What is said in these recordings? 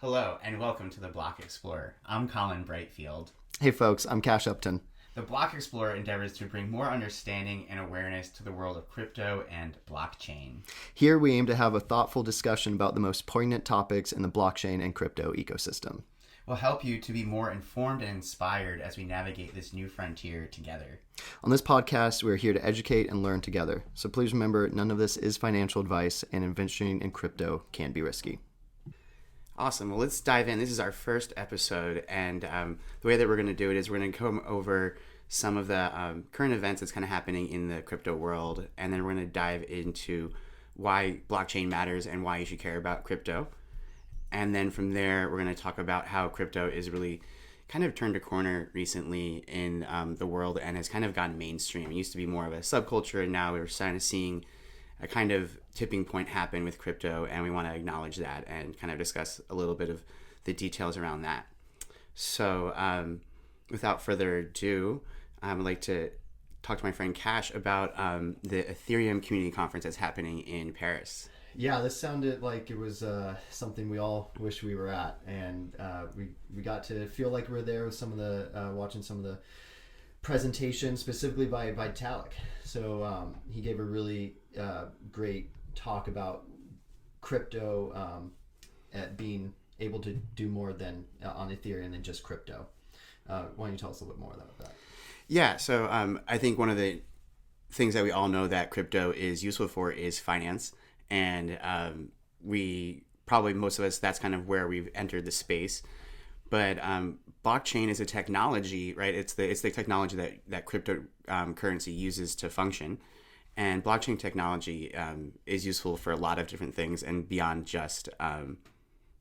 Hello, and welcome to the Block Explorer. I'm Colin Brightfield. Hey folks, I'm Cash Upton. The Block Explorer endeavors to bring more understanding and awareness to the world of crypto and blockchain. Here we aim to have a thoughtful discussion about the most poignant topics in the blockchain and crypto ecosystem. We'll help you to be more informed and inspired as we navigate this new frontier together. On this podcast, we're here to educate and learn together. So please remember, none of this is financial advice, and investing in crypto can be risky. Awesome. Well, let's dive in. This is our first episode, and the way that we're going to do it is we're going to come over some of the current events that's kind of happening in the crypto world, and then we're going to dive into why blockchain matters and why you should care about crypto. And then from there, we're going to talk about how crypto is really kind of turned a corner recently in the world and has kind of gone mainstream. It used to be more of a subculture, and now we're starting to seeing a kind of tipping point happen with crypto, and we want to acknowledge that and kind of discuss a little bit of the details around that. So without further ado, I would like to talk to my friend Cash about the Ethereum Community Conference that's happening in Paris. Yeah, this sounded like it was something we all wish we were at, and we got to feel like we were there with some of the watching some of the presentations, specifically by Vitalik. So he gave a really great talk about crypto at being able to do more than on Ethereum than just crypto. Why don't you tell us a little bit more about that? Yeah, so I think one of the things that we all know that crypto is useful for is finance. And we probably, most of us, that's kind of where we've entered the space. But blockchain is a technology, right? It's the technology that cryptocurrency uses to function. And blockchain technology is useful for a lot of different things and beyond just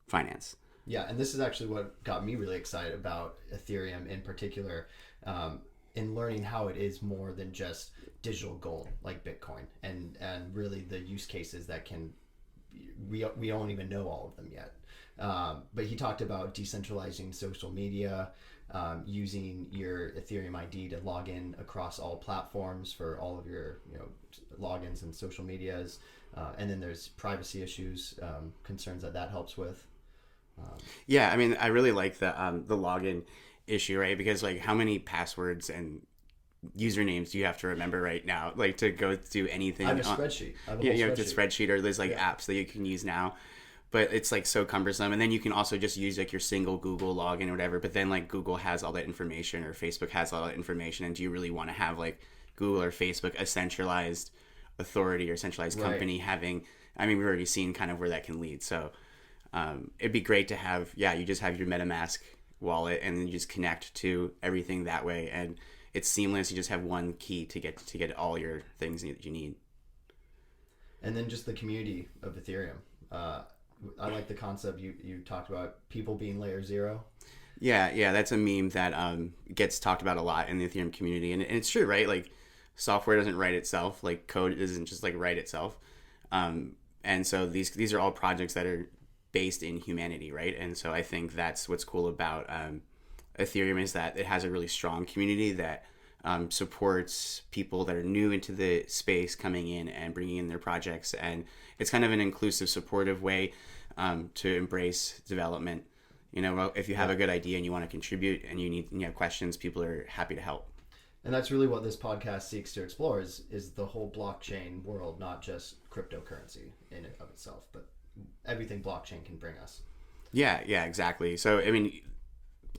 finance. Yeah, and this is actually what got me really excited about Ethereum in particular, in learning how it is more than just digital gold like Bitcoin, and really the use cases that we don't even know all of them yet. But he talked about decentralizing social media, using your Ethereum ID to log in across all platforms for all of your logins and social medias, and then there's privacy issues, concerns that helps with. Yeah, I mean, I really like the login issue, right? Because like, how many passwords and usernames do you have to remember right now, like to go do anything? I have a spreadsheet. You have a spreadsheet, or there's like apps that you can use now, but it's like so cumbersome. And then you can also just use like your single Google login or whatever, but then like Google has all that information, or Facebook has all that information, and do you really want to have like Google or Facebook, a centralized authority or centralized company, having, I mean, we've already seen kind of where that can lead. So it'd be great to have, you just have your MetaMask wallet and then you just connect to everything that way, and it's seamless. You just have one key to get all your things that you need. And then just the community of Ethereum. I like the concept you talked about, people being layer zero. Yeah, that's a meme that gets talked about a lot in the Ethereum community, and it's true, right? Like, software doesn't write itself, like code doesn't just like write itself, and so these are all projects that are based in humanity, right? And so I think that's what's cool about Ethereum, is that it has a really strong community that supports people that are new into the space coming in and bringing in their projects, and it's kind of an inclusive, supportive way to embrace development. If you have a good idea and you want to contribute and you have questions, people are happy to help. And that's really what this podcast seeks to explore is the whole blockchain world, not just cryptocurrency in and of itself, but everything blockchain can bring us. Yeah, exactly. So I mean,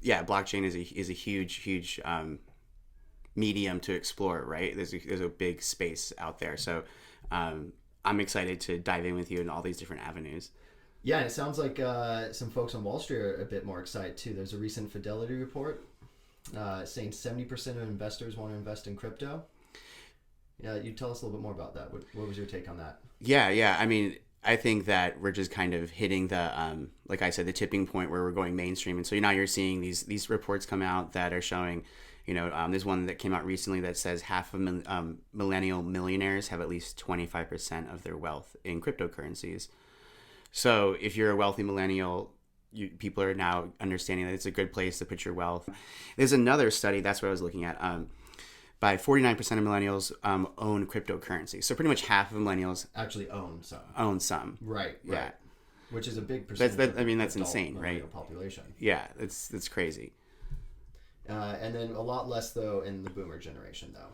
blockchain is a huge medium to explore, right? There's a big space out there. So I'm excited to dive in with you in all these different avenues. Yeah, and it sounds like some folks on Wall Street are a bit more excited too. There's a recent Fidelity Report saying 70% of investors want to invest in crypto. Yeah, you tell us a little bit more about that. What was your take on that? Yeah. I mean, I think that we're just kind of hitting the, like I said, the tipping point where we're going mainstream. And so now you're seeing these reports come out that are showing, there's one that came out recently that says half of millennial millionaires have at least 25% of their wealth in cryptocurrencies. So if you're a wealthy millennial, people are now understanding that it's a good place to put your wealth. There's another study, that's what I was looking at, by 49% of millennials own cryptocurrency. So pretty much half of millennials actually own some. Own some. Right. Yeah. which is a big percentage. That's insane, right? Population. Yeah, that's crazy. And then a lot less though in the boomer generation though.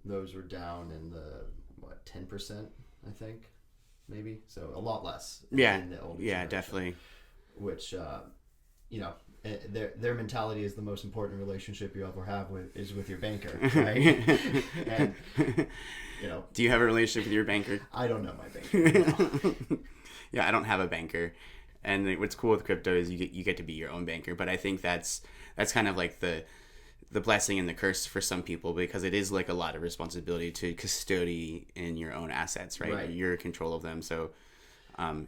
Those were down in the 10%, I think, maybe. So a lot less. Yeah, in the older yeah, generation, definitely. Which their mentality is the most important relationship you ever have is with your banker, right? And do you have a relationship with your banker? I don't know my banker. No. Yeah, I don't have a banker, and what's cool with crypto is you get to be your own banker. But I think that's kind of like the blessing and the curse for some people, because it is like a lot of responsibility to custody in your own assets, right? You're in control of them, so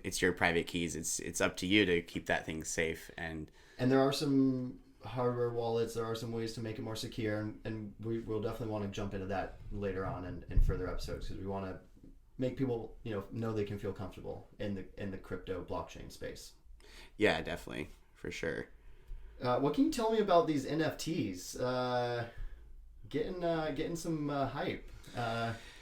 it's your private keys. It's up to you to keep that thing safe. And there are some hardware wallets. There are some ways to make it more secure, and we'll definitely want to jump into that later on in further episodes, because we want to make people know they can feel comfortable in the crypto blockchain space. Yeah, definitely, for sure. What can you tell me about these NFTs? Getting some hype.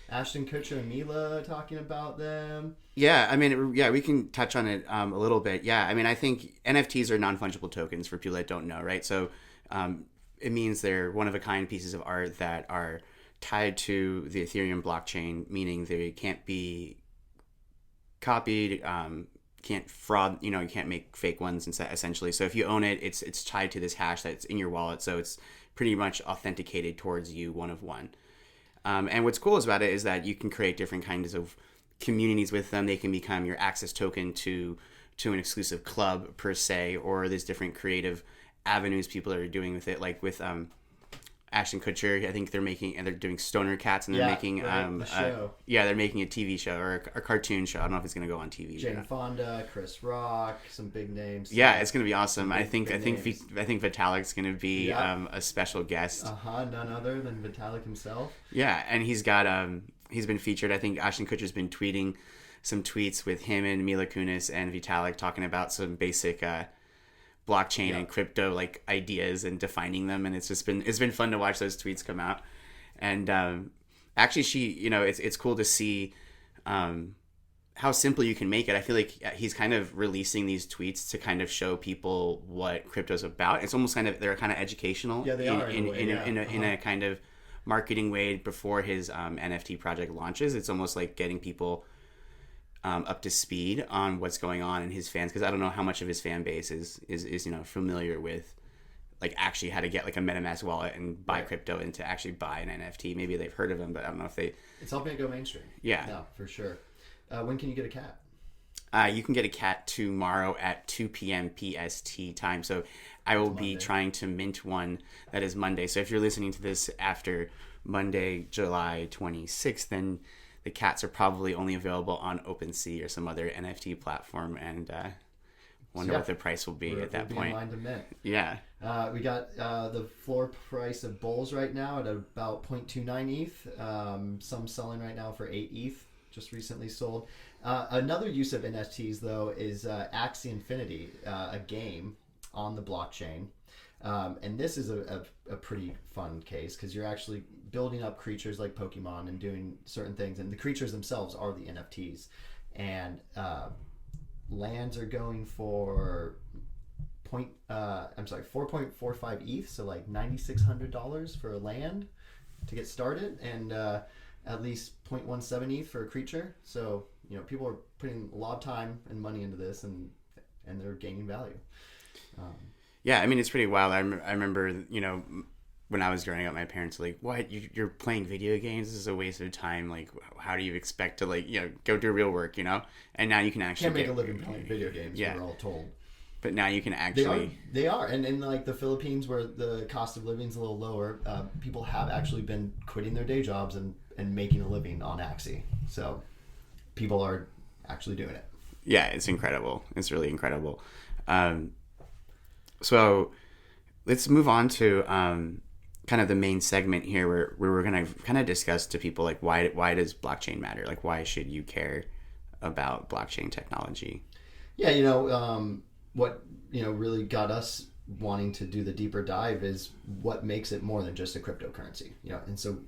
Ashton Kutcher and Mila talking about them. Yeah, I mean, we can touch on it a little bit. Yeah, I mean, I think NFTs are non-fungible tokens for people that don't know, right? So it means they're one-of-a-kind pieces of art that are tied to the Ethereum blockchain, meaning they can't be copied, can't fraud, you can't make fake ones, essentially. So if you own it, it's tied to this hash that's in your wallet, so it's pretty much authenticated towards you, one of one. And what's cool about it is that you can create different kinds of communities with them. They can become your access token to an exclusive club per se, or there's different creative avenues people are doing with it. Like with Ashton Kutcher, I think they're doing Stoner Cats, and they're making the show. They're making a TV show or a cartoon show. I don't know if it's going to go on TV. Jane Fonda, Chris Rock, some big names. Yeah, it's going to be awesome. I think Vitalik's going to be a special guest. None other than Vitalik himself. Yeah, and he's got he's been featured. I think Ashton Kutcher's been tweeting some tweets with him and Mila Kunis and Vitalik talking about some basic blockchain and crypto like ideas and defining them, and it's been fun to watch those tweets come out. And actually, it's cool to see how simple you can make it. I feel like he's kind of releasing these tweets to kind of show people what crypto's about. It's almost they're kind of educational. Yeah, they are in a kind of marketing way before his NFT project launches. It's almost like getting people up to speed on what's going on in his fans, because I don't know how much of his fan base is familiar with like actually how to get like a MetaMask wallet and buy crypto and to actually buy an NFT. Maybe they've heard of him, but I don't know if it's helping it go mainstream. Yeah, no, for sure. When can you get a cat? You can get a cat tomorrow at 2 p.m. PST time. So I will be trying to mint one. That is Monday. So if you're listening to this after Monday, July 26th, then the cats are probably only available on OpenSea or some other NFT platform, and wonder what the price will be at that point. In line to mint. Yeah. We got the floor price of bulls right now at about 0.29 ETH. Some selling right now for 8 ETH. Just recently sold. Another use of NFTs though is AxeInfiniti, a game on the blockchain. And this is a pretty fun case, because you're actually building up creatures like Pokemon and doing certain things, and the creatures themselves are the NFTs. And lands are going for 4.45 ETH, so like $9,600 for a land to get started, and at least 0.17 ETH for a creature. So people are putting a lot of time and money into this, and they're gaining value. Yeah, I mean, it's pretty wild. I remember, when I was growing up, my parents were like, "What? You're playing video games? This is a waste of time. Like, how do you expect to go do real work? And now you can actually can't make a living playing video games. Yeah, we're all told. But now you can actually. They are, and in like the Philippines, where the cost of living is a little lower, people have actually been quitting their day jobs and making a living on Axie. So people are actually doing it. Yeah, it's incredible. It's really incredible. So let's move on to kind of the main segment here, where we're going to kind of discuss to people like why does blockchain matter? Like, why should you care about blockchain technology? Yeah, what really got us wanting to do the deeper dive is what makes it more than just a cryptocurrency. And so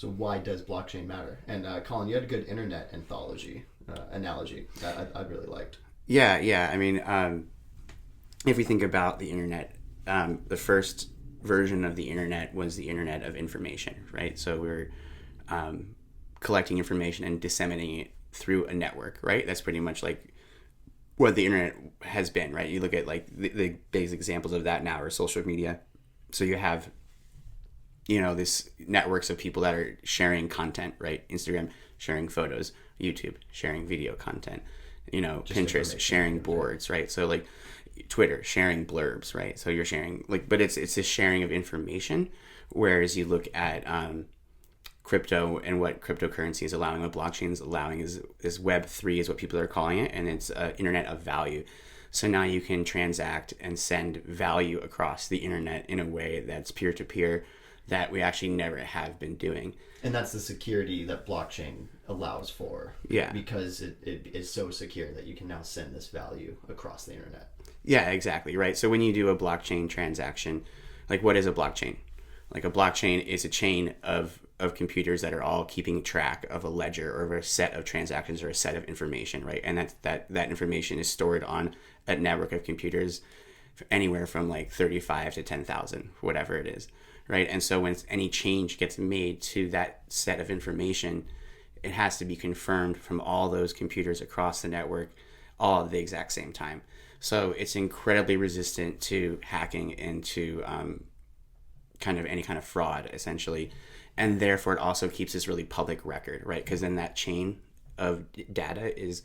why does blockchain matter? And Colin, you had a good internet analogy that I really liked. Yeah. I mean, if we think about the internet, the first version of the internet was the internet of information, right? So we're collecting information and disseminating it through a network, right? That's pretty much like what the internet has been, right? You look at like the basic examples of that now are social media. So you have, this networks of people that are sharing content, right? Instagram sharing photos, YouTube sharing video content, Pinterest sharing boards, right? So like Twitter sharing blurbs, right? So you're sharing but it's this sharing of information. Whereas you look at crypto and what cryptocurrency is allowing, what blockchain is allowing is Web3 is what people are calling it, and it's internet of value. So now you can transact and send value across the internet in a way that's peer-to-peer that we actually never have been doing. And that's the security that blockchain allows for. Yeah. Because it is so secure that you can now send this value across the internet. Yeah, exactly, right? So when you do a blockchain transaction, like what is a blockchain? Like a blockchain is a chain of computers that are all keeping track of a ledger or of a set of transactions or a set of information, right? And that information is stored on a network of computers anywhere from like 35 to 10,000, whatever it is, right? And so when any change gets made to that set of information, it has to be confirmed from all those computers across the network all at the exact same time. So it's incredibly resistant to hacking into kind of any kind of fraud, essentially. And therefore, it also keeps this really public record, right? Because then that chain of data is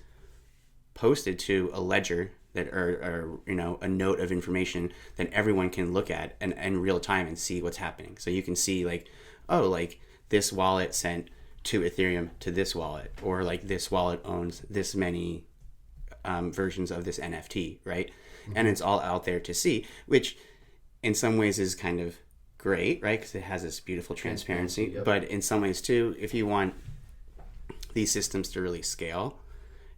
posted to a ledger that, or a note of information that everyone can look at in real time and see what's happening. So you can see this wallet sent 2 Ethereum to this wallet, or like this wallet owns this many versions of this NFT, right? Mm-hmm. And it's all out there to see, which in some ways is kind of great, right? Because it has this beautiful transparency. Yep. But in some ways too, if you want these systems to really scale,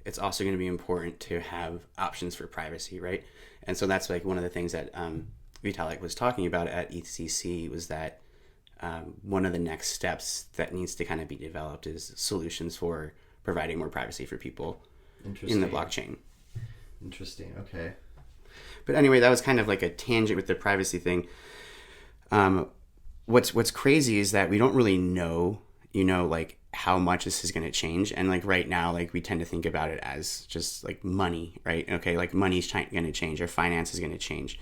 it's also going to be important to have options for privacy, right? And so that's like one of the things that Vitalik was talking about at ECC was that one of the next steps that needs to kind of be developed is solutions for providing more privacy for people in the blockchain. Interesting. Okay. But anyway, that was kind of like a tangent with the privacy thing. What's crazy is that we don't really know, like how much this is going to change. And like right now, like we tend to think about it as just like money, right? Okay. Like money's going to change, or finance is going to change.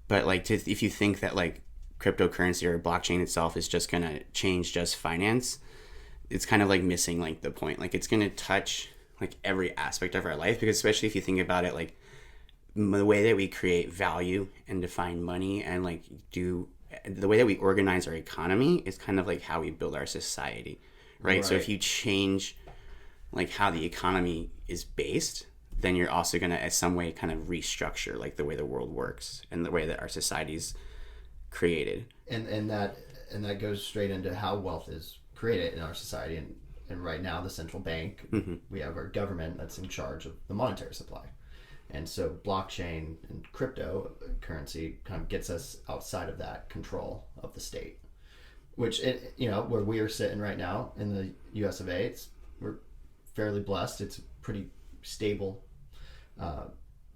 But like if you think that like cryptocurrency or blockchain itself is just going to change just finance, it's kind of like missing like the point. Like it's going to touch like every aspect of our life, because especially if you think about it, like the way that we create value and define money and like do the way that we organize our economy is kind of like how we build our society, right? So if you change like how the economy is based, then you're also going to, in some way, kind of restructure like the way the world works and the way that our society's created. And that goes straight into how wealth is created in our society. And right now, the central bank, mm-hmm. we have our government that's in charge of the monetary supply. And so blockchain and cryptocurrency kind of gets us outside of that control of the state, which, where we are sitting right now in the US of A, we're fairly blessed. It's a pretty stable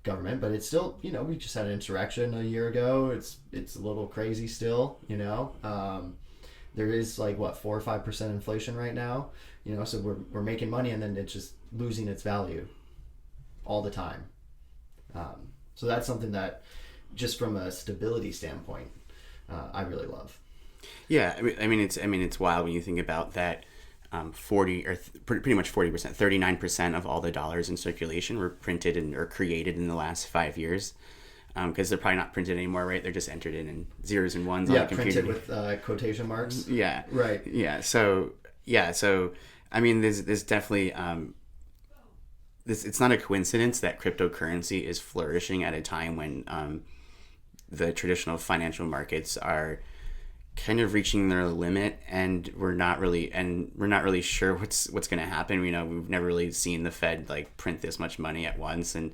government, but it's still, we just had an insurrection a year ago. It's a little crazy still, there is like 4 or 5% inflation right now, so we're making money and then it's just losing its value all the time. So that's something that, just from a stability standpoint, I really love. Yeah, I mean it's wild when you think about that. 40 or pretty much 40%, 39% of all the dollars in circulation were printed or created in the last 5 years. Because they're probably not printed anymore, right? They're just entered in zeros and ones on the computer. Yeah, printed with quotation marks. Yeah, right. Yeah, so I mean, there's definitely. It's not a coincidence that cryptocurrency is flourishing at a time when the traditional financial markets are kind of reaching their limit, and we're not really sure what's going to happen. We've never really seen the Fed like print this much money at once, and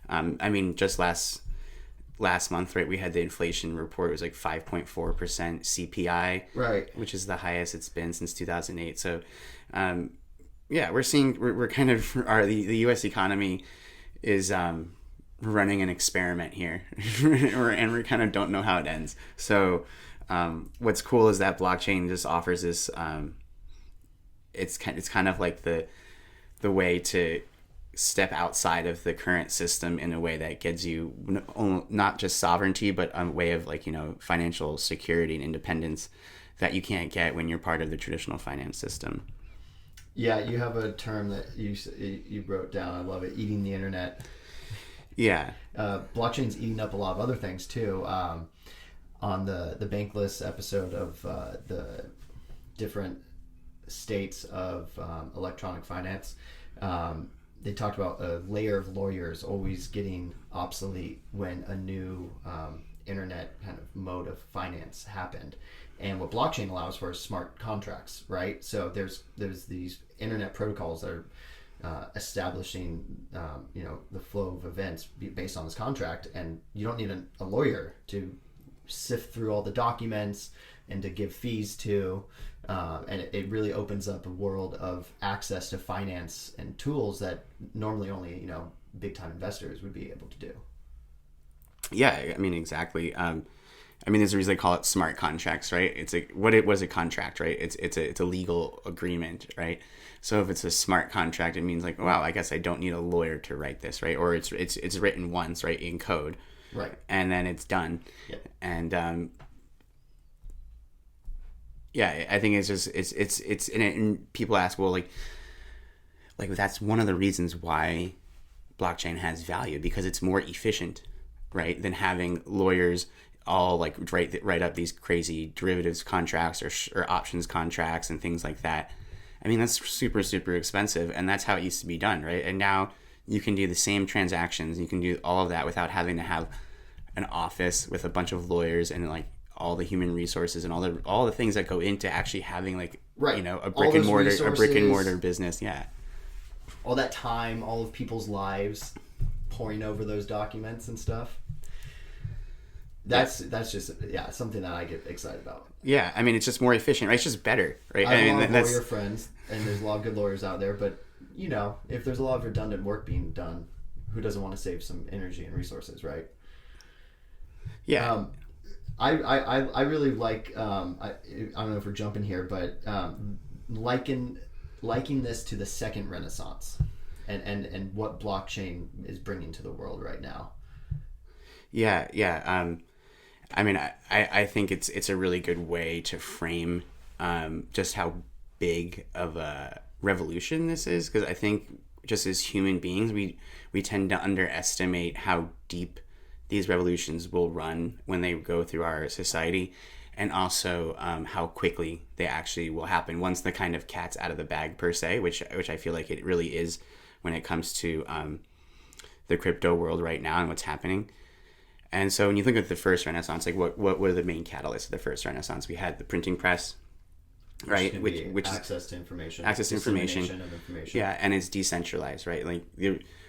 I mean, just last month, right, we had the inflation report. It was like 5.4% CPI, right, which is the highest it's been since 2008. So. Yeah, we're kind of the U.S. economy is running an experiment here, and we kind of don't know how it ends. So what's cool is that blockchain just offers this. It's kind of like the way to step outside of the current system in a way that gives you not just sovereignty, but a way of financial security and independence that you can't get when you're part of the traditional finance system. Yeah, you have a term that you wrote down. I love it. Eating the internet. Yeah. Blockchain's eating up a lot of other things too. On the Bankless episode of the different states of electronic finance, they talked about a layer of lawyers always getting obsolete when a new internet kind of mode of finance happened. And what blockchain allows for is smart contracts, right? So there's these internet protocols that are establishing the flow of events based on this contract, and you don't need a lawyer to sift through all the documents and to give fees to, and it really opens up a world of access to finance and tools that normally only big time investors would be able to do. Yeah, I mean, exactly. There's a reason they call it smart contracts, right? It's a contract, right? It's a legal agreement, right? So if it's a smart contract, it means like, wow, I guess I don't need a lawyer to write this, right? Or it's written once, right, in code, right, and then it's done. Yep. And I think it's just it's and people ask, well, like that's one of the reasons why blockchain has value, because it's more efficient, right, than having lawyers all like write up these crazy derivatives contracts or options contracts and things like that. I mean, that's super, super expensive, and that's how it used to be done, right? And now you can do the same transactions, you can do all of that without having to have an office with a bunch of lawyers and like all the human resources and all the things that go into actually having like a brick and mortar business. Yeah, all that time, all of people's lives poring over those documents and stuff. That's just something that I get excited about. Yeah, I mean, it's just more efficient, right? It's just better, right? I have a lot of lawyer friends, and there's a lot of good lawyers out there, but if there's a lot of redundant work being done, who doesn't want to save some energy and resources, right? Yeah. I really like I don't know if we're jumping here, but liking this to the second renaissance, and what blockchain is bringing to the world right now. Yeah. I mean, I think it's a really good way to frame just how big of a revolution this is, because I think just as human beings, we tend to underestimate how deep these revolutions will run when they go through our society, and also how quickly they actually will happen once the kind of cat's out of the bag per se, which I feel like it really is when it comes to the crypto world right now and what's happening. And so when you think of the first Renaissance, like what were the main catalysts of the first Renaissance? We had the printing press, right? Which access to information. Access to information. Of information. Yeah, and it's decentralized, right? Like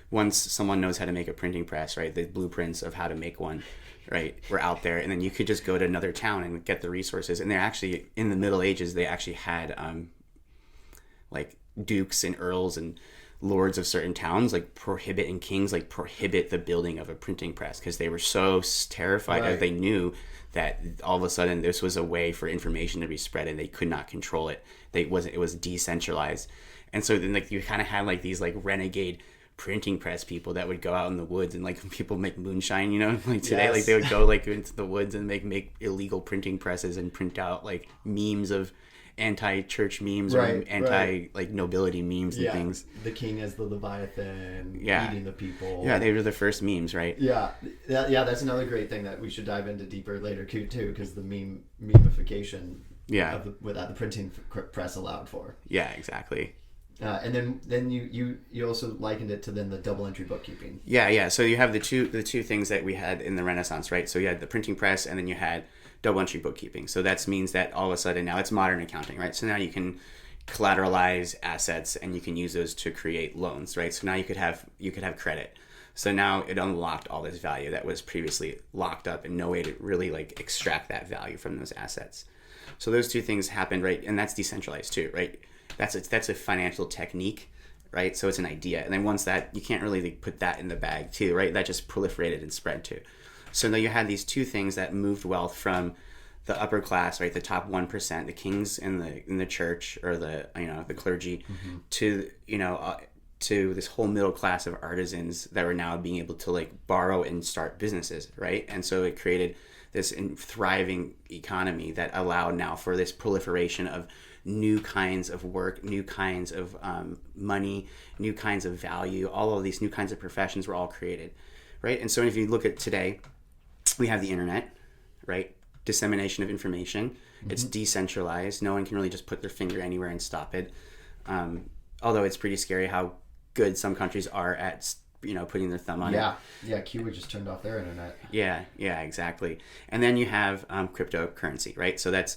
once someone knows how to make a printing press, right, the blueprints of how to make one, right, were out there, and then you could just go to another town and get the resources. And they're actually, in the Middle Ages, they actually had like dukes and earls and lords of certain towns and kings prohibit the building of a printing press, because they were so terrified that they knew that all of a sudden this was a way for information to be spread and they could not control it. It was decentralized. And so then you kind of had these renegade printing press people that would go out in the woods and people make moonshine, today. Yes. They would go into the woods and make illegal printing presses and print out memes of anti-church memes or nobility memes and things. The king as the Leviathan, eating the people. Yeah, they were the first memes, right? Yeah, that's another great thing that we should dive into deeper later too, because the memification without the printing press allowed for. Yeah, exactly. And then you also likened it to then the double entry bookkeeping. Yeah. So you have the two things that we had in the Renaissance, right? So you had the printing press, and then you had double entry bookkeeping. So that means that all of a sudden now it's modern accounting, right? So now you can collateralize assets and you can use those to create loans, right? So now you could have credit. So now it unlocked all this value that was previously locked up and no way to really extract that value from those assets. So those two things happened, right? And that's decentralized too, right? That's a financial technique, right? So it's an idea. And then once that, you can't really like, put that in the bag too, right? That just proliferated and spread too. So now you had these two things that moved wealth from the upper class, right, the top 1%, the kings in the church or the the clergy, to to this whole middle class of artisans that were now being able to like borrow and start businesses, right? And so it created this thriving economy that allowed now for this proliferation of new kinds of work, new kinds of money, new kinds of value. All of these new kinds of professions were all created, right? And so if you look at today, we have the internet, right? Dissemination of information. It's decentralized. No one can really just put their finger anywhere and stop it. Although it's pretty scary how good some countries are at putting their thumb on it. Yeah, Cuba just turned off their internet. Yeah, exactly. And then you have cryptocurrency, right? So that's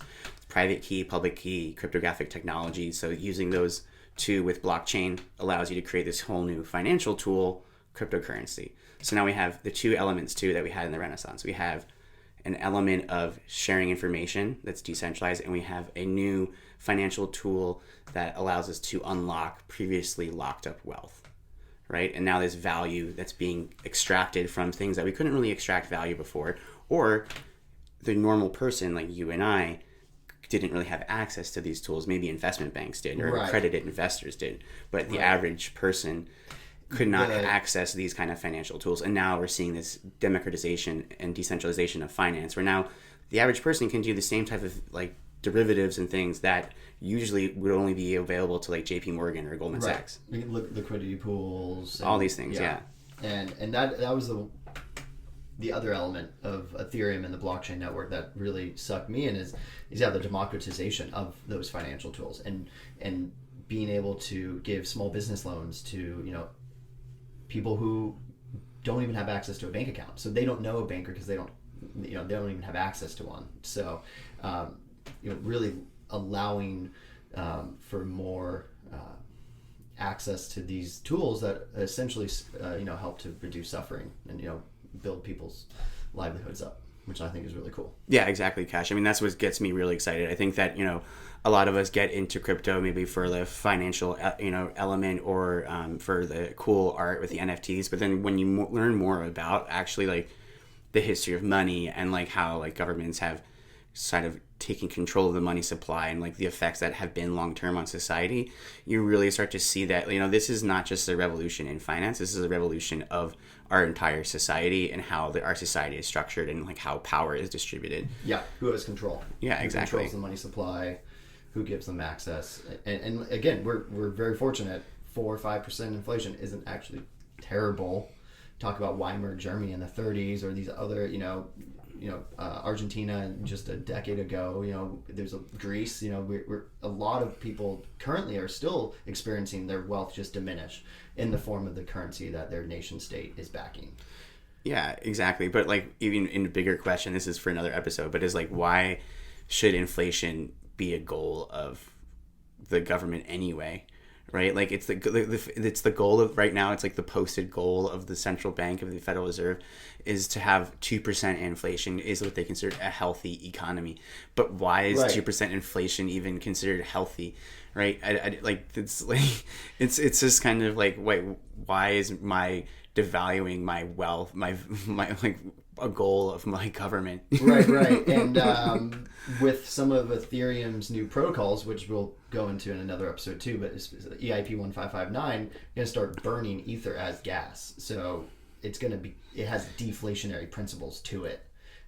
private key, public key, cryptographic technology. So using those two with blockchain allows you to create this whole new financial tool, cryptocurrency. So now we have the two elements too that we had in the Renaissance. We have an element of sharing information that's decentralized, and we have a new financial tool that allows us to unlock previously locked up wealth, right? And now there's value that's being extracted from things that we couldn't really extract value before, or the normal person like you and I didn't really have access to these tools. Maybe investment banks did, or accredited investors did, but the average person could not access these kind of financial tools. And now we're seeing this democratization and decentralization of finance, where now the average person can do the same type of like derivatives and things that usually would only be available to like JP Morgan or Goldman Sachs. Liquidity pools. All these things, yeah. And that was the other element of Ethereum and the blockchain network that really sucked me in is the democratization of those financial tools and being able to give small business loans to, people who don't even have access to a bank account. So they don't know a banker because they don't even have access to one. So, really allowing for more access to these tools that essentially, help to reduce suffering and, build people's livelihoods up, which I think is really cool. Yeah, exactly, Cash. I mean, that's what gets me really excited. I think that, a lot of us get into crypto maybe for the financial, element, or for the cool art with the NFTs. But then when you learn more about actually like the history of money and like how like governments have sort of taken control of the money supply and like the effects that have been long term on society, you really start to see that this is not just a revolution in finance. This is a revolution of our entire society and how our society is structured and like how power is distributed. Yeah, who has control? Yeah, exactly. Who controls the money supply? Who gives them access? And again, we're very fortunate. 4 or 5% inflation isn't actually terrible. Talk about Weimar Germany in the 30s, or these other Argentina just a decade ago. There's Greece. We're a lot of people currently are still experiencing their wealth just diminish in the form of the currency that their nation state is backing. Yeah, exactly. But like even in a bigger question, this is for another episode, but is like, why should inflation be a goal of the government anyway? Right, like it's the goal of right now. It's like the posted goal of the central bank of the Federal Reserve is to have 2% inflation is what they consider a healthy economy. But why is 2% inflation even considered healthy? Right, it's just kind of like, wait, why is my devaluing my wealth my like a goal of my government? right And with some of Ethereum's new protocols, which we'll go into in another episode too, but EIP 1559, you're gonna start burning ether as gas, so it has deflationary principles to it.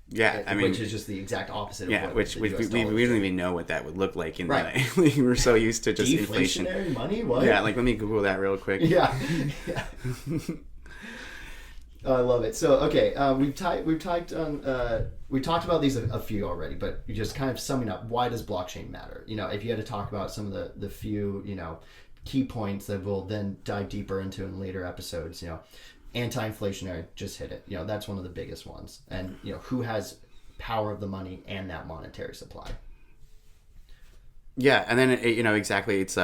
Yeah, I mean, which is just the exact opposite. Yeah, of which we don't even know what that would look like in the. We're so used to just inflation. Deflationary money? What? Yeah, like let me Google that real quick. Yeah. I love it. So okay, we talked about these a few already, but just kind of summing up, why does blockchain matter? If you had to talk about some of the few key points that we'll then dive deeper into in later episodes. Anti-inflationary, just hit it. That's one of the biggest ones, and who has power of the money and that monetary supply. Yeah, and then exactly, it's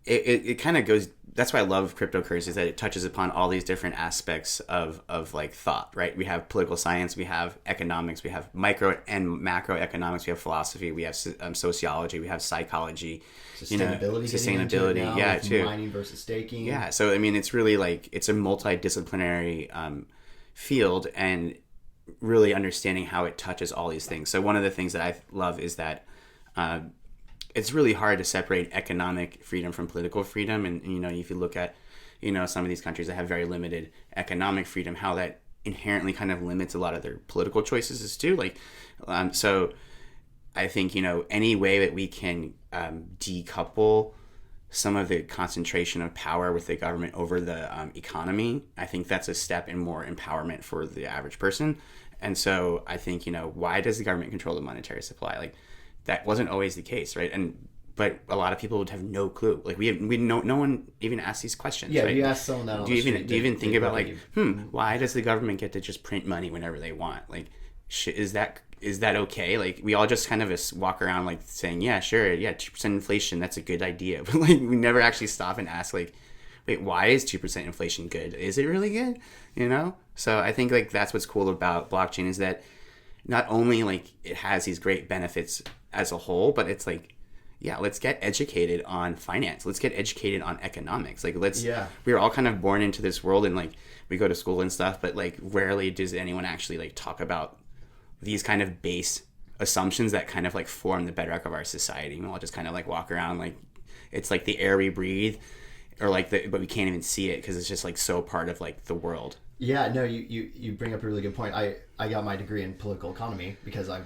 it kind of goes. That's why I love cryptocurrencies, that it touches upon all these different aspects of like thought, right? We have political science, we have economics, we have micro and macroeconomics, we have philosophy, we have sociology, we have psychology, sustainability, yeah, too. Mining versus staking. Yeah, so I mean, it's really like it's a multidisciplinary field, and really understanding how it touches all these things. So one of the things that I love is that it's really hard to separate economic freedom from political freedom. And, if you look at, some of these countries that have very limited economic freedom, how that inherently kind of limits a lot of their political choices is too. Like, so I think, any way that we can decouple some of the concentration of power with the government over the economy, I think that's a step in more empowerment for the average person. And so I think, why does the government control the monetary supply? Like, that wasn't always the case, right? But a lot of people would have no clue. Like no one even asks these questions. Yeah, right? you ask someone that. Do you even think about like, why does the government get to just print money whenever they want? Like, is that okay? Like, we all just kind of walk around like saying, yeah, sure, yeah, 2% inflation, that's a good idea. But like, we never actually stop and ask like, wait, why is 2% inflation good? Is it really good? So I think like that's what's cool about blockchain, is that not only like it has these great benefits as a whole, but it's like, yeah, let's get educated on finance. Let's get educated on economics. Like, we're all kind of born into this world, and like we go to school and stuff, but like rarely does anyone actually like talk about these kind of base assumptions that kind of like form the bedrock of our society. We all just kind of like walk around like it's like the air we breathe, or like but we can't even see it because it's just like so part of like the world. Yeah, no, you bring up a really good point. I got my degree in political economy because I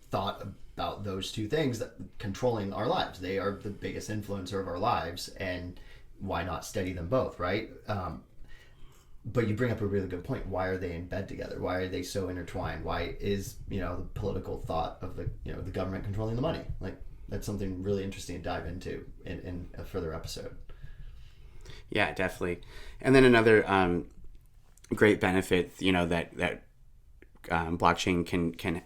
thought about those two things, that controlling our lives. They are the biggest influencer of our lives, and why not study them both, right? But you bring up a really good point. Why are they in bed together? Why are they so intertwined? Why is, the political thought of the government controlling the money? Like, that's something really interesting to dive into in a further episode. Yeah, definitely. And then another great benefit, that blockchain can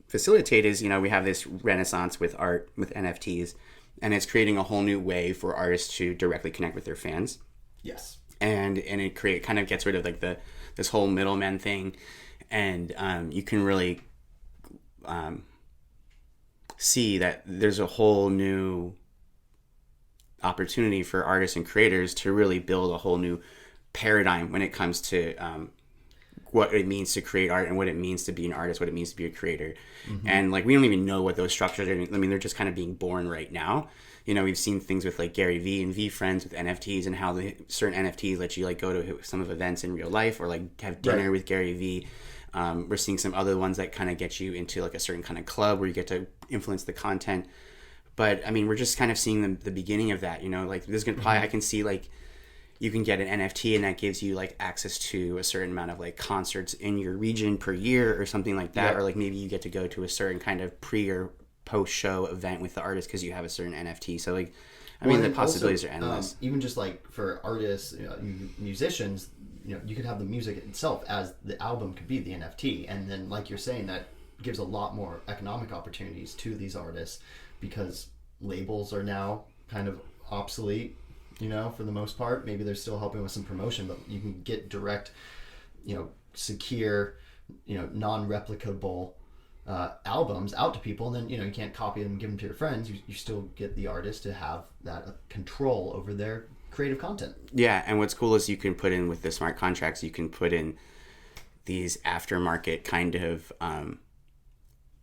facilitate is, we have this renaissance with art, with NFTs, and it's creating a whole new way for artists to directly connect with their fans. Yes. And it kind of gets rid of like this whole middleman thing, and you can really see that there's a whole new opportunity for artists and creators to really build a whole new paradigm when it comes to what it means to create art and what it means to be an artist, what it means to be a creator. Mm-hmm. And like, we don't even know what those structures are. I mean, they're just kind of being born right now. We've seen things with like Gary Vee and VeeFriends with NFTs, and how certain NFTs let you like go to some of events in real life, or like have dinner with Gary Vee. We're seeing some other ones that kind of get you into like a certain kind of club where you get to influence the content. But I mean, we're just kind of seeing the beginning of that, like there's going to probably, I can see like, you can get an NFT and that gives you like access to a certain amount of like concerts in your region per year or something like that. Yep. Or like maybe you get to go to a certain kind of pre or post show event with the artist because you have a certain NFT. So like, I mean, the possibilities are endless. Even just like for artists, musicians, you could have the music itself as the album could be the NFT. And then like you're saying, that gives a lot more economic opportunities to these artists, because labels are now kind of obsolete. For the most part. Maybe they're still helping with some promotion, but you can get direct, secure, non-replicable albums out to people, and then, you can't copy them and give them to your friends. You still get the artist to have that control over their creative content. Yeah, and what's cool is you can put in with the smart contracts, you can put in these aftermarket kind of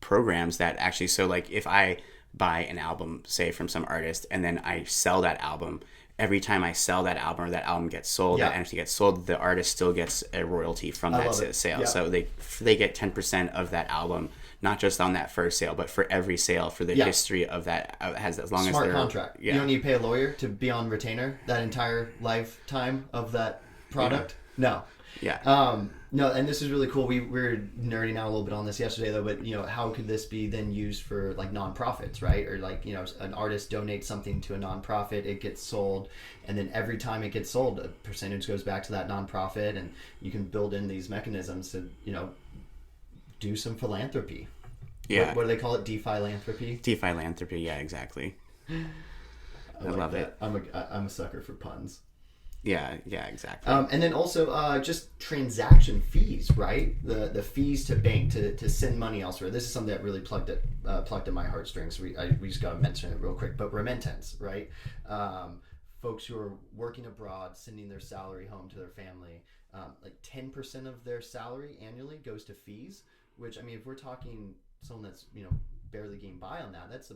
programs that actually, so like if I buy an album, say from some artist, and then I sell that album, every time I sell that album or that album gets sold, that NFT gets sold, the artist still gets a royalty from that sale. Yeah. So they get 10% of that album, not just on that first sale, but for every sale for the history of that. Has as long smart as they're contract. Yeah. You don't need to pay a lawyer to be on retainer that entire lifetime of that product. Yeah. No. Yeah. No, and this is really cool. We were nerding out a little bit on this yesterday, though. But how could this be then used for like nonprofits, right? Or like an artist donates something to a nonprofit, it gets sold, and then every time it gets sold, a percentage goes back to that nonprofit, and you can build in these mechanisms to do some philanthropy. Yeah. What do they call it? DeFi-lanthropy? DeFi-lanthropy. Yeah, exactly. I love that. it. I'm a sucker for puns. Yeah, exactly. And then also just transaction fees, right? The fees to bank to send money elsewhere. This is something that really plucked at my heartstrings. We just got to mention it real quick. But remittance, right? Folks who are working abroad, sending their salary home to their family, like 10% of their salary annually goes to fees. Which, I mean, if we're talking someone that's barely getting by on that, that's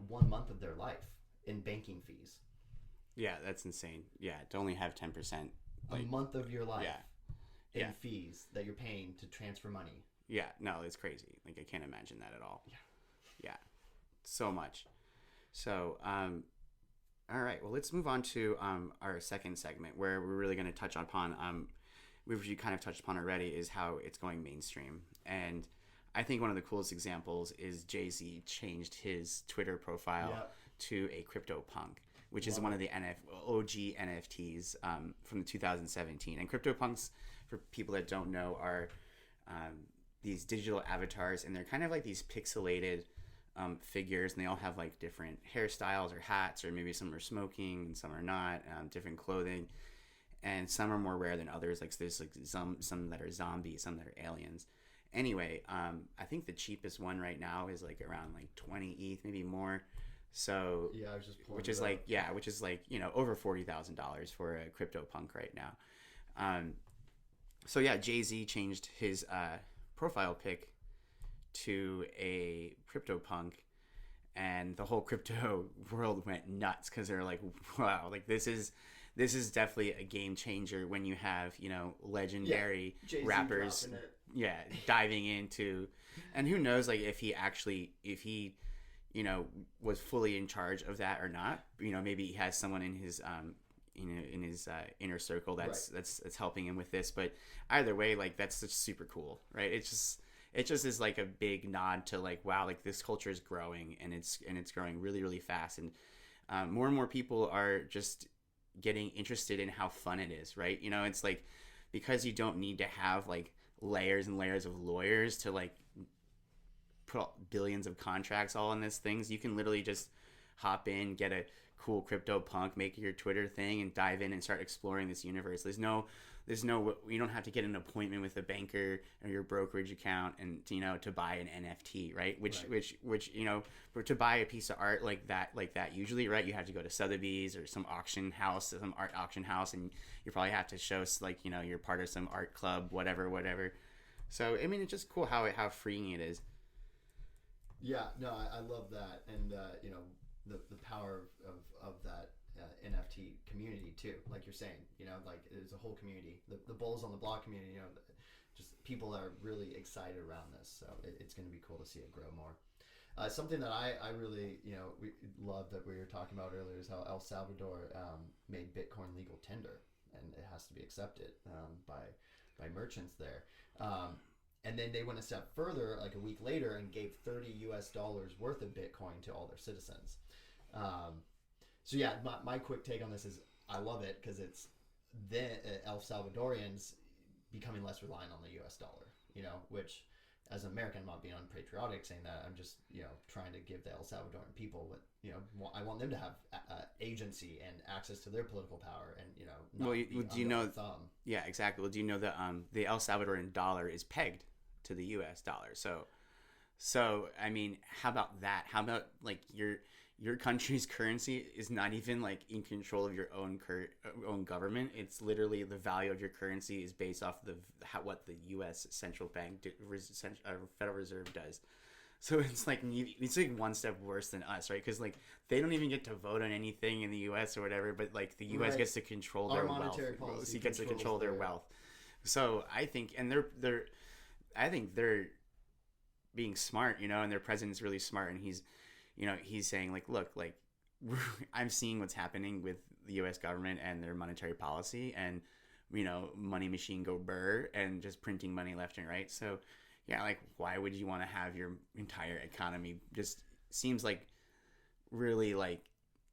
1 month of their life in banking fees. Yeah, that's insane. Yeah, to only have 10%. A month of your life in fees that you're paying to transfer money. Yeah, no, it's crazy. Like, I can't imagine that at all. Yeah, so much. So, all right, well, let's move on to our second segment where we're really going to touch upon, we've kind of touched upon already, is how it's going mainstream. And I think one of the coolest examples is Jay-Z changed his Twitter profile to a CryptoPunk, which is one of the OG NFTs from 2017. And CryptoPunks, for people that don't know, are these digital avatars, and they're kind of like these pixelated figures, and they all have like different hairstyles or hats, or maybe some are smoking and some are not, different clothing, and some are more rare than others. Like there's like some that are zombies, some that are aliens. Anyway, I think the cheapest one right now is like around like 20 ETH, maybe more. So yeah, I was just which is like over $40,000 for a CryptoPunk right now. So yeah, Jay-Z changed his profile pic to a CryptoPunk, and the whole crypto world went nuts because they're like, wow, like this is definitely a game changer when you have legendary rappers diving into, and who knows like if he was fully in charge of that or not. Maybe he has someone in his inner circle that's helping him with this. But either way, like that's just super cool, right? It just is like a big nod to like, wow, like this culture is growing, and it's growing really, really fast, and more and more people are just getting interested in how fun it is, right? It's like, because you don't need to have like layers and layers of lawyers to like put billions of contracts all on these things. You can literally just hop in, get a cool CryptoPunk, make your Twitter thing, and dive in and start exploring this universe. There's no you don't have to get an appointment with a banker or your brokerage account and to buy an NFT, right? Which to buy a piece of art like that usually, right, you have to go to Sotheby's or some art auction house, and you probably have to show like you're part of some art club, whatever. So I mean, it's just cool how freeing it is. Yeah, no, I love that, and the power of that NFT community too. Like you're saying, like it's a whole community. The Bulls on the Block community, just people are really excited around this. So it's going to be cool to see it grow more. Something that I really we love that we were talking about earlier is how El Salvador made Bitcoin legal tender, and it has to be accepted by merchants there. And then they went a step further, like a week later, and gave $30 worth of Bitcoin to all their citizens. So yeah, my quick take on this is I love it because it's the El Salvadorians becoming less reliant on the U.S. dollar. Which as an American, I'm not being unpatriotic saying that. I'm just trying to give the El Salvadoran people what I want them to have agency and access to their political power, and not be under a thumb. Yeah, exactly. Well, do you know that the El Salvadoran dollar is pegged to the U.S. dollar? So I mean, how about that? How about like your country's currency is not even like in control of your own government. It's literally the value of your currency is based off what the U.S. central bank, Federal Reserve does. So it's like one step worse than us, right? Because like they don't even get to vote on anything in the U.S. or whatever, but like the U.S. gets to control their wealth. He gets to control their wealth. So I think, and they're being smart, and their president's really smart, and he's saying like, look, like I'm seeing what's happening with the U.S. government and their monetary policy, and money machine go burr and just printing money left and right. So yeah, like why would you want to have your entire economy? Just seems like really like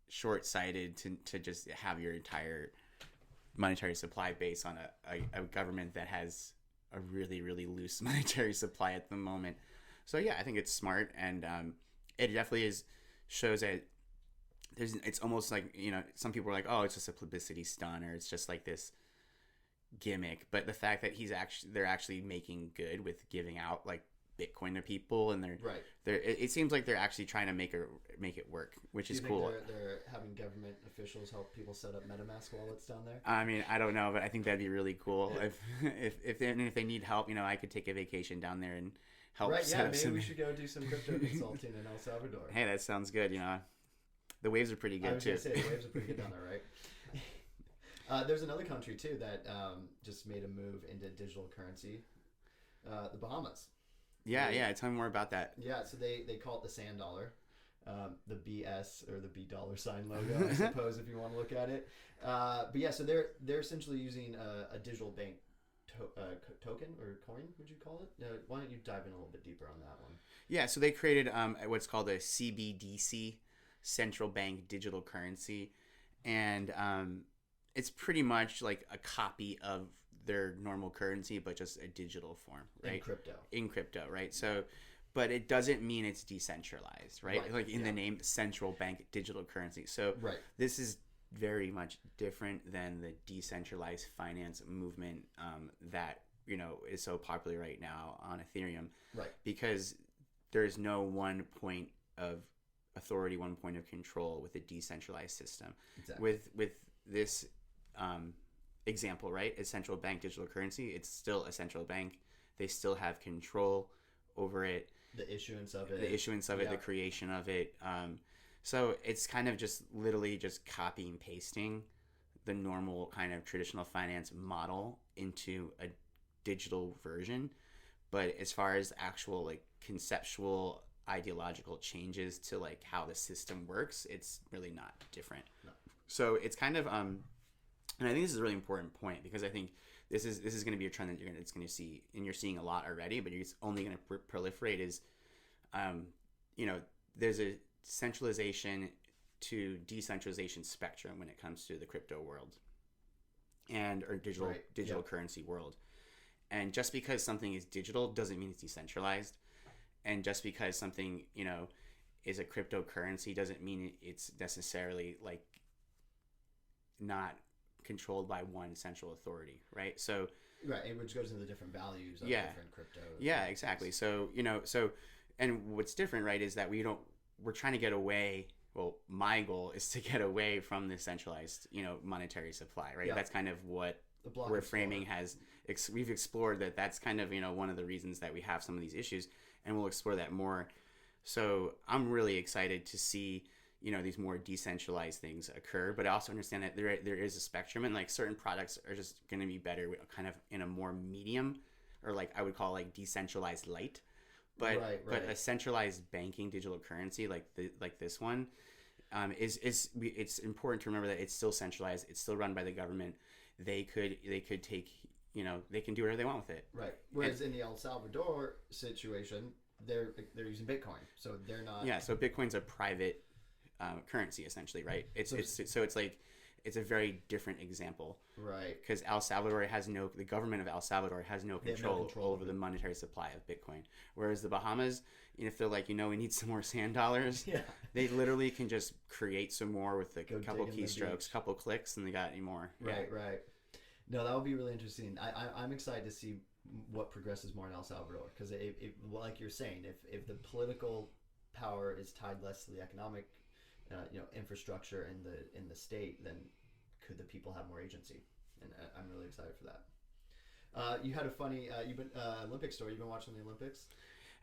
short-sighted to just have your entire monetary supply based on a government that has a really, really loose monetary supply at the moment. So yeah, I think it's smart, and it definitely shows that it's almost like, some people are like, oh, it's just a publicity stunt, or it's just like this gimmick. But the fact that they're actually making good with giving out like Bitcoin to people, and it seems like they're actually trying to make it work, which is cool. They're having government officials help people set up MetaMask wallets down there. I mean, I don't know, but I think that'd be really cool. if they need help, I could take a vacation down there and help. Right? Yeah, maybe we should go do some crypto consulting in El Salvador. Hey, that sounds good. The waves are pretty good I was too. Gonna say the waves are pretty good down there, right? There's another country too that just made a move into digital currency, the Bahamas. Yeah. Tell me more about that. Yeah, so they call it the sand dollar, the BS or the B dollar sign logo, I suppose, if you want to look at it. But yeah, so they're essentially using a digital bank token or coin, would you call it? Why don't you dive in a little bit deeper on that one? Yeah, so they created what's called a CBDC, central bank digital currency, and it's pretty much like a copy of their normal currency, but just a digital form, right? In crypto, right? So, but it doesn't mean it's decentralized, right? Like in the name, central bank digital currency. So this is very much different than the decentralized finance movement that is so popular right now on Ethereum, because there's no one point of authority, one point of control with a decentralized system. With this example, right? A central bank digital currency, it's still a central bank. They still have control over it. The issuance of it, the creation of it. So it's kind of just literally just copy and pasting the normal kind of traditional finance model into a digital version. But as far as actual like conceptual ideological changes to like how the system works, it's really not different. No. So it's kind of and I think this is a really important point, because I think this is going to be a trend that it's going to see, and you're seeing a lot already, but it's only going to proliferate. Is there's a centralization to decentralization spectrum when it comes to the crypto world or digital currency world. And just because something is digital doesn't mean it's decentralized. And just because something, is a cryptocurrency doesn't mean it's necessarily like not controlled by one central authority, right? So which goes into the different values of different crypto. Yeah, exactly. So and what's different, right, is that we're trying to get away. Well, my goal is to get away from the centralized, monetary supply, right? Yeah. That's kind of what we're framing we've explored that's kind of, one of the reasons that we have some of these issues, and we'll explore that more. So I'm really excited to see, these more decentralized things occur, but I also understand that there is a spectrum, and like certain products are just going to be better kind of in a more medium, or like I would call like decentralized light. But a centralized banking digital currency like this one it's important to remember that it's still centralized. It's still run by the government. They could take, they can do whatever they want with it. Right. Whereas in the El Salvador situation, they're using Bitcoin, so they're not. Yeah. So Bitcoin's a private currency essentially, right? So it's like. It's a very different example, right? Because the government of El Salvador has no control over the monetary supply of Bitcoin. Whereas the Bahamas, if they're like, we need some more sand dollars, they literally can just create some more with a couple keystrokes, couple clicks, and they got any more. Right. No, that would be really interesting. I'm excited to see what progresses more in El Salvador, because like you're saying, if the political power is tied less to the economic infrastructure in the state, then could the people have more agency? And I'm really excited for that. You had a funny Olympic story. You've been watching the Olympics?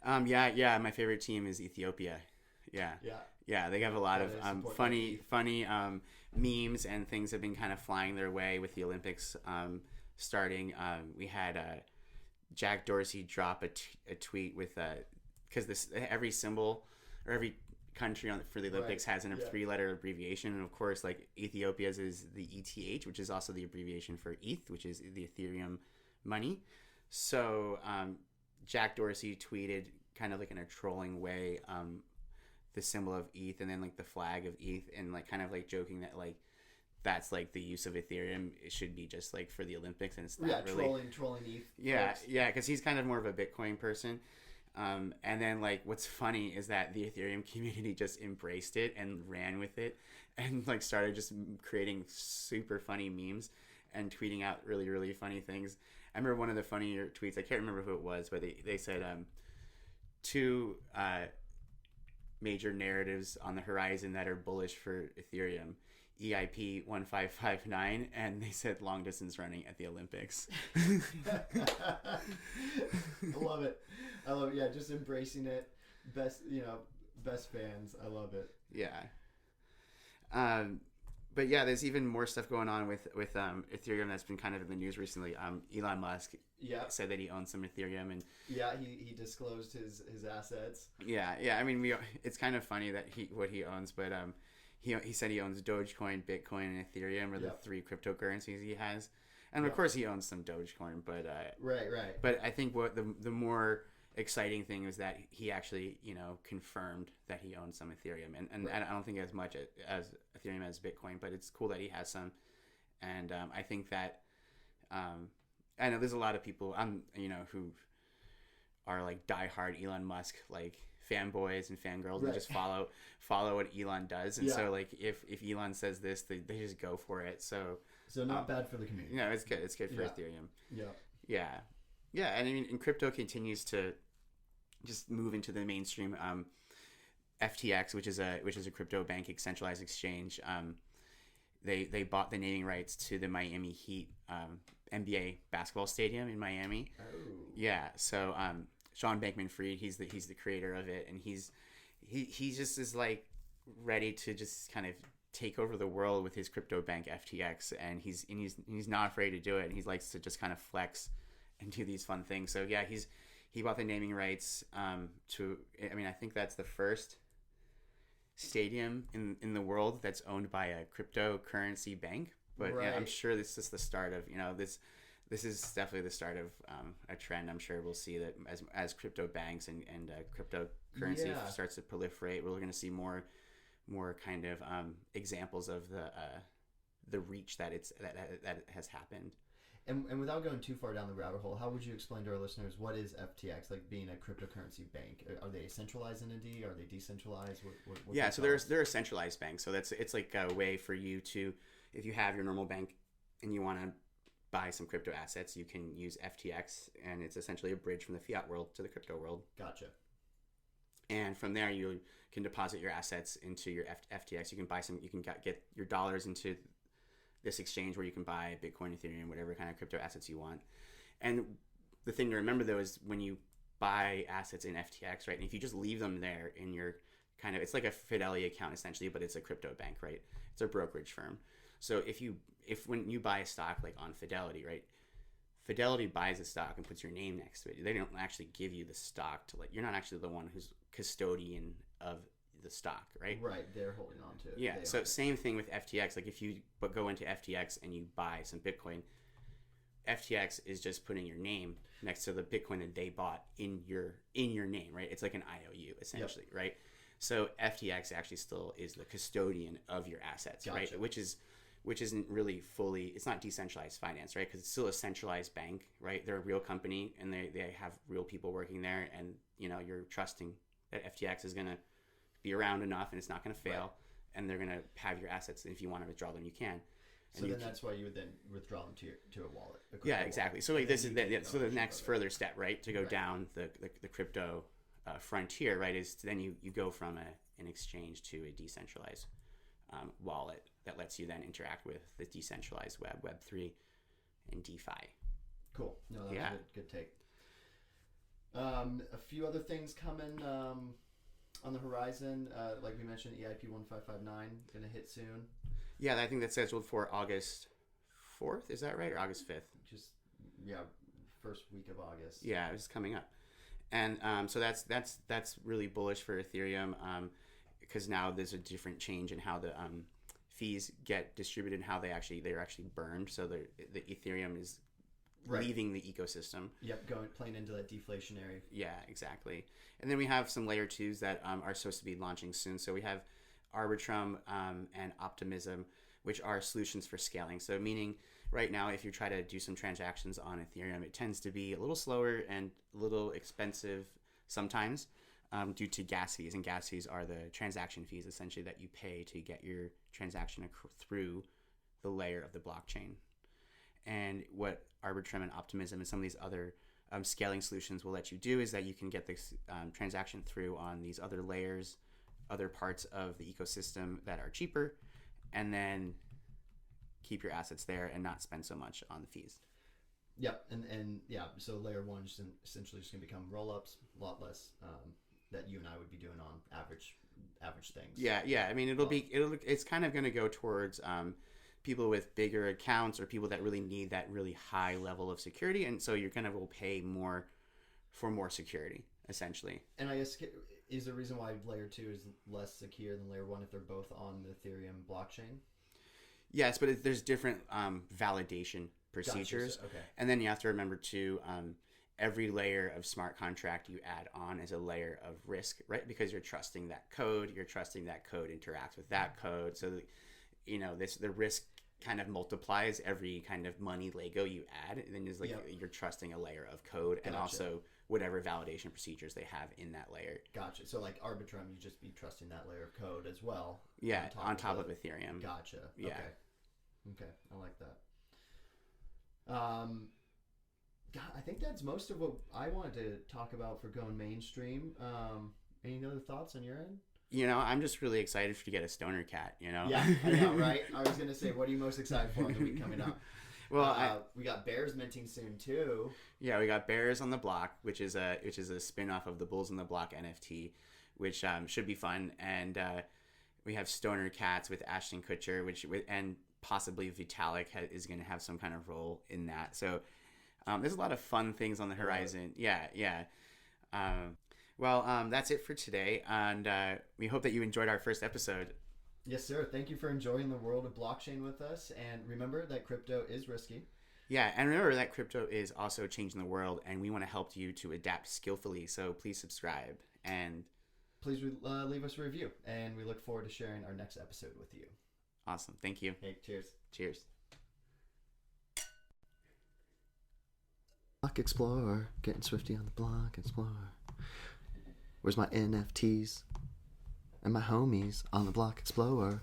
Yeah. My favorite team is Ethiopia. Yeah. They have a lot of funny memes and things have been kind of flying their way with the Olympics starting. We had Jack Dorsey drop a tweet with because every symbol or every country for the Olympics has a 3-letter abbreviation, and of course like Ethiopia's is the ETH, which is also the abbreviation for ETH, which is the Ethereum money. So Jack Dorsey tweeted kind of like in a trolling way the symbol of ETH and then like the flag of ETH, and like kind of like joking that like that's like the use of Ethereum. It should be just like for the Olympics, and it's not really trolling ETH. Yeah, because he's kind of more of a Bitcoin person. And then like what's funny is that the Ethereum community just embraced it and ran with it and like started just creating super funny memes and tweeting out really, really funny things. I remember one of the funnier tweets, I can't remember who it was, but they said two major narratives on the horizon that are bullish for Ethereum. EIP 1559, and they said long distance running at the Olympics. I love it. I love it. Yeah, just embracing it. Best fans. I love it. Yeah. But yeah, there's even more stuff going on with Ethereum that's been kind of in the news recently. Elon Musk said that he owns some Ethereum, and he disclosed his assets. Yeah. I mean, it's kind of funny that what he owns, but he said he owns Dogecoin, Bitcoin, and Ethereum are the three cryptocurrencies he has, and of course he owns some Dogecoin, but right. But I think what the more exciting thing is that he actually confirmed that he owns some Ethereum, and I don't think as much as Ethereum as Bitcoin, but it's cool that he has some, and I think that I know there's a lot of people who are like diehard Elon Musk like fanboys and fangirls and just follow what Elon does, and so like if Elon says this, they just go for it. So not bad for the community. No, it's good. It's good for Ethereum. Yeah. And I mean, and crypto continues to just move into the mainstream. FTX, which is a crypto banking centralized exchange, they bought the naming rights to the Miami Heat NBA basketball stadium in Miami. Oh. Yeah, so Sean Bankman-Fried, he's the creator of it, and he just is like ready to just kind of take over the world with his crypto bank FTX, and he's not afraid to do it, and he likes to just kind of flex and do these fun things. So yeah, he bought the naming rights to. I mean, I think that's the first stadium in the world that's owned by a cryptocurrency bank. But yeah, I'm sure this is the start of this. This is definitely the start of a trend. I'm sure we'll see that as crypto banks and cryptocurrency starts to proliferate, we're going to see more kind of examples of the reach that it has happened. And without going too far down the rabbit hole, how would you explain to our listeners what is FTX, like being a cryptocurrency bank? Are they a centralized entity? Are they decentralized? What So they're a centralized bank. So it's like a way for you to, if you have your normal bank and you want to buy some crypto assets, you can use FTX, and it's essentially a bridge from the fiat world to the crypto world. Gotcha. And from there, you can deposit your assets into your FTX. You can buy some. You can get your dollars into this exchange where you can buy Bitcoin, Ethereum, whatever kind of crypto assets you want. And the thing to remember though is when you buy assets in FTX, right? And if you just leave them there in your kind of, it's like a Fidelity account essentially, but it's a crypto bank, right? It's a brokerage firm. So if when you buy a stock like on Fidelity, right? Fidelity buys a stock and puts your name next to it. They don't actually give you the stock to you're not actually the one who's custodian of the stock, right? Right, they're holding on to it. Yeah, so same thing with FTX. Like if you go into FTX and you buy some Bitcoin, FTX is just putting your name next to the Bitcoin that they bought in your name, right? It's like an IOU essentially, right? So FTX actually still is the custodian of your assets, right? Which isn't really fully, it's not decentralized finance, right? Because it's still a centralized bank, right? They're a real company and they have real people working there, and you're trusting that FTX is going to be around enough and it's not going to fail, and they're going to have your assets, and if you want to withdraw them you can. So then that's why you would then withdraw them to a wallet. Yeah, exactly. So like this is the next further step, right? To go down the crypto frontier, right? Is then you go from an exchange to a decentralized wallet that lets you then interact with the decentralized web, Web3, and DeFi. Cool. No, that's a good take. A few other things coming on the horizon, like we mentioned, EIP 1559 going to hit soon. Yeah, I think that's scheduled for August 4th. Is that right, or August 5th? First week of August. Yeah, it's coming up, and so that's really bullish for Ethereum, because now there's a different change in how the fees get distributed and how they're actually burned. So the Ethereum is leaving the ecosystem. Yep, playing into that deflationary. Yeah, exactly. And then we have some layer 2s that are supposed to be launching soon. So we have Arbitrum and Optimism, which are solutions for scaling. So meaning right now, if you try to do some transactions on Ethereum, it tends to be a little slower and a little expensive sometimes due to gas fees. And gas fees are the transaction fees, essentially, that you pay to get your transaction through the layer of the blockchain. And what Arbitrum and Optimism and some of these other scaling solutions will let you do is that you can get this transaction through on these other layers, other parts of the ecosystem that are cheaper, and then keep your assets there and not spend so much on the fees. Yep, and yeah, so layer one is essentially just going to become roll-ups, a lot less that you and I would be doing on average things. Yeah. I mean, it's kind of going to go towards people with bigger accounts or people that really need that really high level of security, and so you're will pay more for more security, essentially. And I guess is the reason why layer 2 is less secure than layer 1 if they're both on the Ethereum blockchain? Yes, but there's different validation procedures. Gotcha. Okay. And then you have to remember too, every layer of smart contract you add on is a layer of risk, right? Because you're trusting that code interacts with that code. So, the risk kind of multiplies every kind of money Lego you add. And then you're trusting a layer of code and also whatever validation procedures they have in that layer. Gotcha. So like Arbitrum, you just be trusting that layer of code as well. Yeah, on top of Ethereum. Gotcha. Yeah. Okay. I like that. God, I think that's most of what I wanted to talk about for going mainstream. Any other thoughts on your end? I'm just really excited to get a stoner cat, Yeah, I know, right? I was going to say, what are you most excited for in the week coming up? Well, we got Bears minting soon too. Yeah, we got Bears on the Block, which is a spin-off of the Bulls on the Block NFT, which should be fun. And we have stoner cats with Ashton Kutcher, and possibly Vitalik is going to have some kind of role in that. So there's a lot of fun things on the horizon. Yeah. Well, that's it for today, and we hope that you enjoyed our first episode. Yes, sir. Thank you for enjoying the world of blockchain with us, and remember that crypto is risky. Yeah, and remember that crypto is also changing the world, and we want to help you to adapt skillfully, so please subscribe, and please leave us a review, and we look forward to sharing our next episode with you. Awesome. Thank you. Hey, cheers. Cheers. Block Explorer, getting swifty on the Block Explorer. Where's my NFTs and my homies on the Block Explorer?